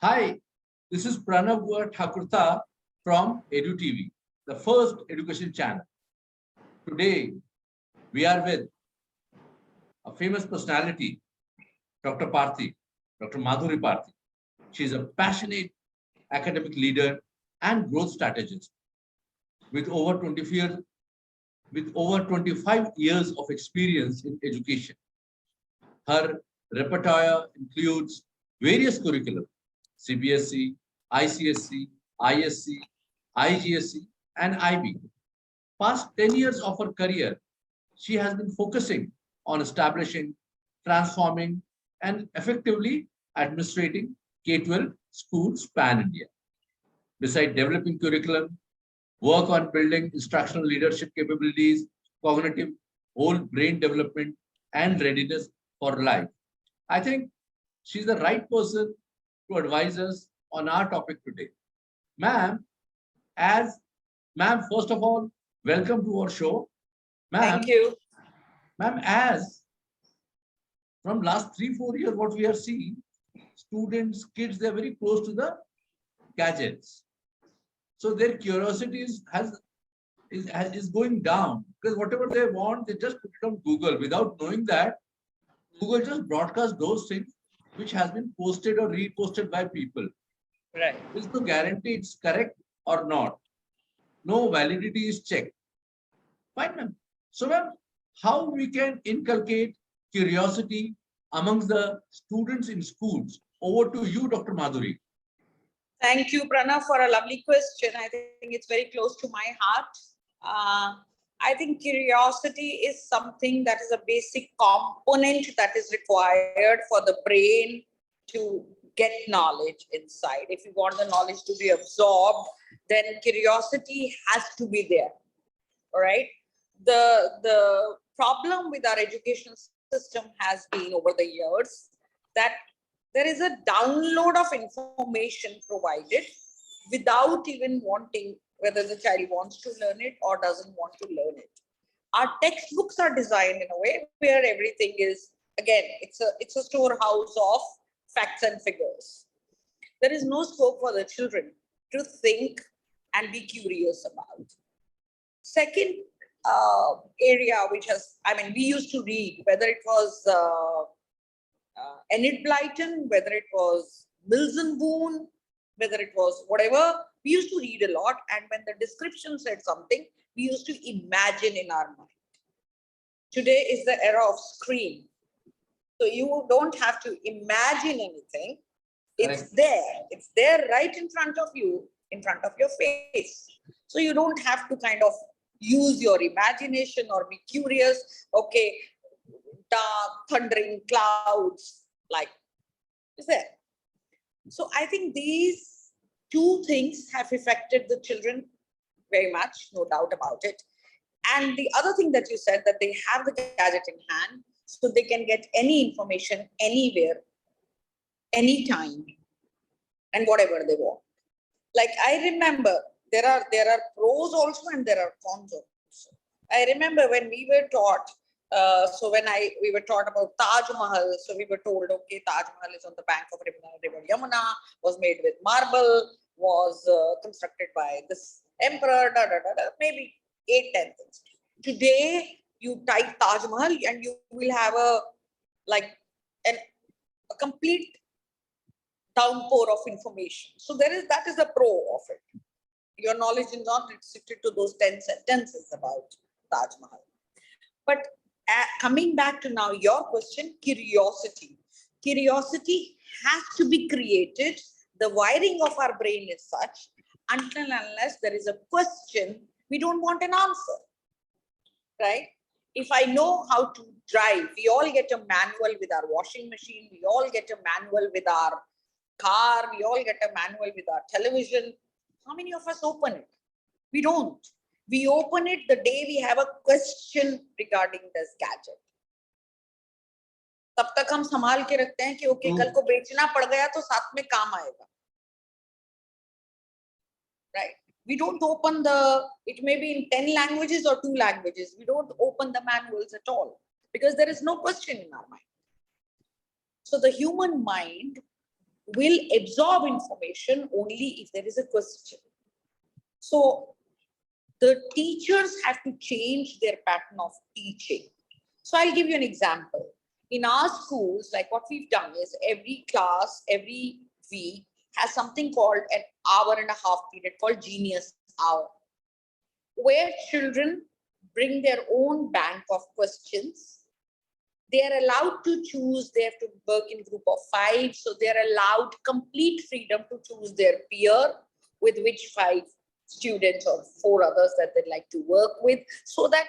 Hi, this is Pranav Thakurta from EduTV, the first education channel. Today, we are with a famous personality, Dr. Parti, Dr. Madhuri Parti. She is a passionate academic leader and growth strategist with over 25 years of experience in education. Her repertoire includes various curriculum, CBSE, ICSE, ISC, IGSE, and IB. Past 10 years of her career, she has been focusing on establishing, transforming, and effectively administrating K-12 schools pan-India. Besides developing curriculum, work on building instructional leadership capabilities, cognitive, whole brain development, and readiness for life. I think she's the right person to advise us on our topic today. Ma'am, as ma'am, first of all, welcome to our show. Ma'am, Thank you. Ma'am, as from last 3-4 years, what we are seeing, students, kids, they're very close to the gadgets. So their curiosity is going down because whatever they want, they just put it on Google without knowing that Google just broadcasts those things which has been posted or reposted by people. Right. Is to guarantee it's correct or not. No validity is checked. Fine, ma'am. So, ma'am, how we can inculcate curiosity amongst the students in schools? Over to you, Dr. Madhuri. Thank you, Pranav, for a lovely question. I think it's very close to my heart. I think curiosity is something that is a basic component that is required for the brain to get knowledge inside. If you want the knowledge to be absorbed, then curiosity has to be there. All right. The problem with our education system has been over the years that there is a download of information provided without even wanting whether the child wants to learn it or doesn't want to learn it. Our textbooks are designed in a way where everything is, again, it's a storehouse of facts and figures. There is no scope for the children to think and be curious about. Second area which has, we used to read, whether it was Enid Blyton, whether it was Mills and Boone, whether it was whatever, we used to read a lot. And when the description said something, we used to imagine in our mind. Today is the era of screen. So you don't have to imagine anything. It's there. It's there right in front of you, in front of your face. So you don't have to kind of use your imagination or be curious. Okay, dark, thundering clouds, like, is there? So I think these two things have affected the children very much, no doubt about it. And the other thing that you said, that they have the gadget in hand, so they can get any information anywhere, anytime, and whatever they want. Like I remember, there are pros also and there are cons also. I remember when we were taught, we were taught about Taj Mahal, so we were told, okay, Taj Mahal is on the bank of river Yamuna, was made with marble, was constructed by this emperor, maybe 8-10 things. Today, you type Taj Mahal and you will have a complete downpour of information. So that is the pro of it. Your knowledge is not restricted to those 10 sentences about Taj Mahal. But coming back to now your question, curiosity. Curiosity has to be created. The wiring of our brain is such, until and unless there is a question, we don't want an answer, right? If I know how to drive, we all get a manual with our washing machine, we all get a manual with our car, we all get a manual with our television. How many of us open it? We don't. We open it the day we have a question regarding this gadget. तब तक हम संभाल के रखते हैं कि okay कल को बेचना पड़ गया तो साथ में काम आएगा. Right? We don't open it may be in 10 languages or 2 languages. We don't open the manuals at all because there is no question in our mind. So the human mind will absorb information only if there is a question. So the teachers have to change their pattern of teaching. So I'll give you an example. In our schools, like what we've done is every class, every week has something called an hour and a half period called Genius Hour, where children bring their own bank of questions. They are allowed to choose, they have to work in group of 5. So they are allowed complete freedom to choose their peer with which 5 students or 4 others that they'd like to work with, so that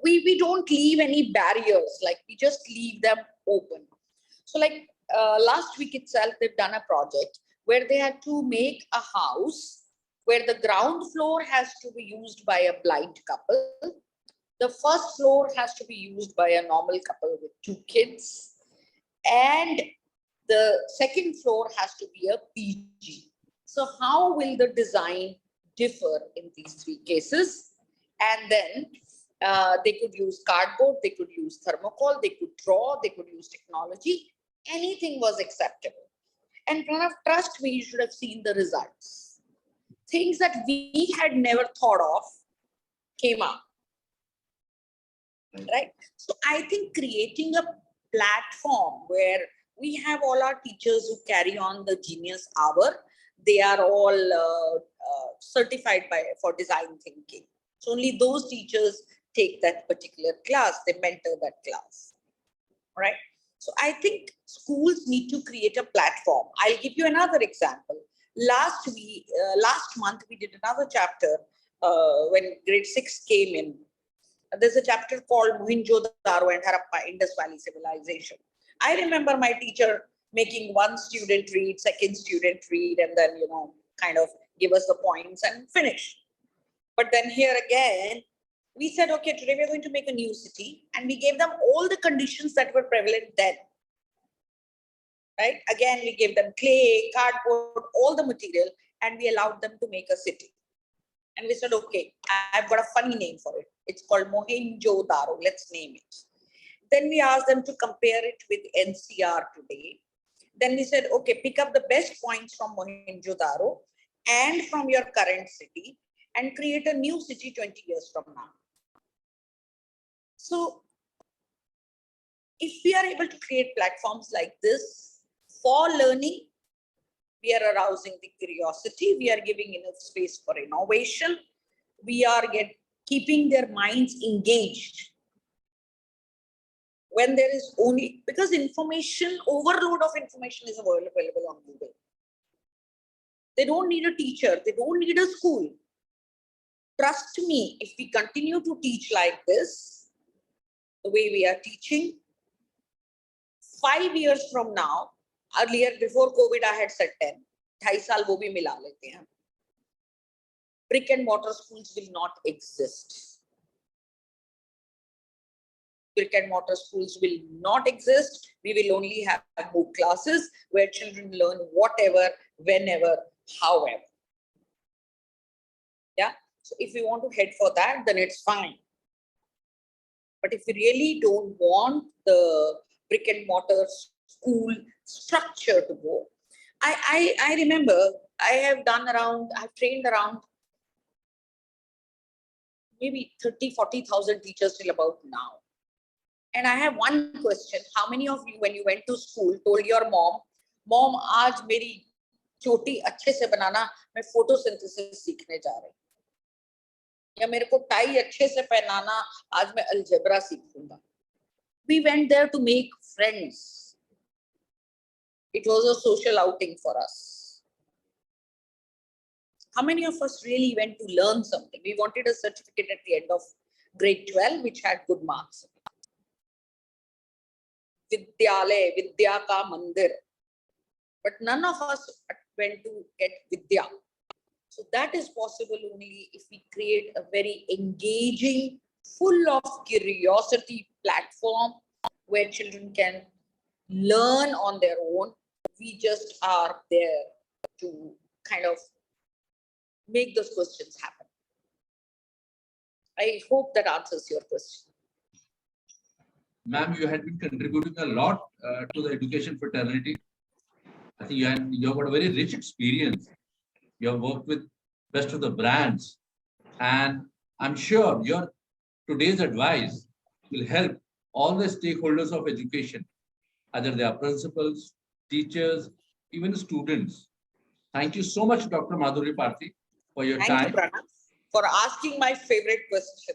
we don't leave any barriers, like we just leave them open. So like last week itself, they've done a project where they had to make a house where the ground floor has to be used by a blind couple. The first floor has to be used by a normal couple with 2 kids. And the second floor has to be a PG. So how will the design differ in these 3 cases? And then they could use cardboard, they could use thermocol, they could draw, they could use technology. Anything was acceptable. And trust me, you should have seen the results. Things that we had never thought of came up. Right? So I think creating a platform where we have all our teachers who carry on the Genius Hour, they are all certified for design thinking. So only those teachers take that particular class, they mentor that class, right? So I think schools need to create a platform. I'll give you another example. Last month, we did another chapter when grade 6 came in. There's a chapter called Mohenjo-daro and Harappa, Indus Valley Civilization. I remember my teacher making one student read, second student read, and then, kind of give us the points and finish. But then here again, we said, okay, today we're going to make a new city, and we gave them all the conditions that were prevalent then. Right? Again, we gave them clay, cardboard, all the material, and we allowed them to make a city. And we said, okay, I've got a funny name for it. It's called Mohenjo-daro. Let's name it. Then we asked them to compare it with NCR today. Then we said, okay, pick up the best points from Mohenjo-daro and from your current city and create a new city 20 years from now. So if we are able to create platforms like this for learning, we are arousing the curiosity, we are giving enough space for innovation, we are keeping their minds engaged. When there is only, because overload of information is available on Google. They don't need a teacher, they don't need a school. Trust me, if we continue to teach like this, the way we are teaching, 5 years from now, earlier before COVID, I had said 10, 2.5 साल वो भी मिला लेते हैं. Brick and mortar schools will not exist. Brick and mortar schools will not exist. We will only have MOOC classes where children learn whatever, whenever, however. Yeah. So if we want to head for that, then it's fine. But if we really don't want the brick and mortar school structure to go, I remember I've trained around maybe 30,000-40,000 teachers till about now. And I have one question. How many of you, when you went to school, told your mom, आज मेरी चोटी अच्छे से बनाना, मैं photosynthesis सीखने जा रही हूँ. या मेरे को टाई अच्छे से पहनाना, आज मैं algebra सीखूंगा. We went there to make friends. It was a social outing for us. How many of us really went to learn something? We wanted a certificate at the end of grade 12, which had good marks. Vidyalaya, Vidya ka mandir. But none of us went to get Vidya. So that is possible only if we create a very engaging, full of curiosity platform where children can learn on their own. We just are there to kind of make those questions happen. I hope that answers your question. Ma'am, you had been contributing a lot to the education fraternity. I think you have got a very rich experience. You have worked with best of the brands, and I'm sure your today's advice will help all the stakeholders of education, either they are principals, teachers, even students. Thank you so much, Dr. Madhuri Parti, for your Thank you, time. Pranav, for asking my favorite question.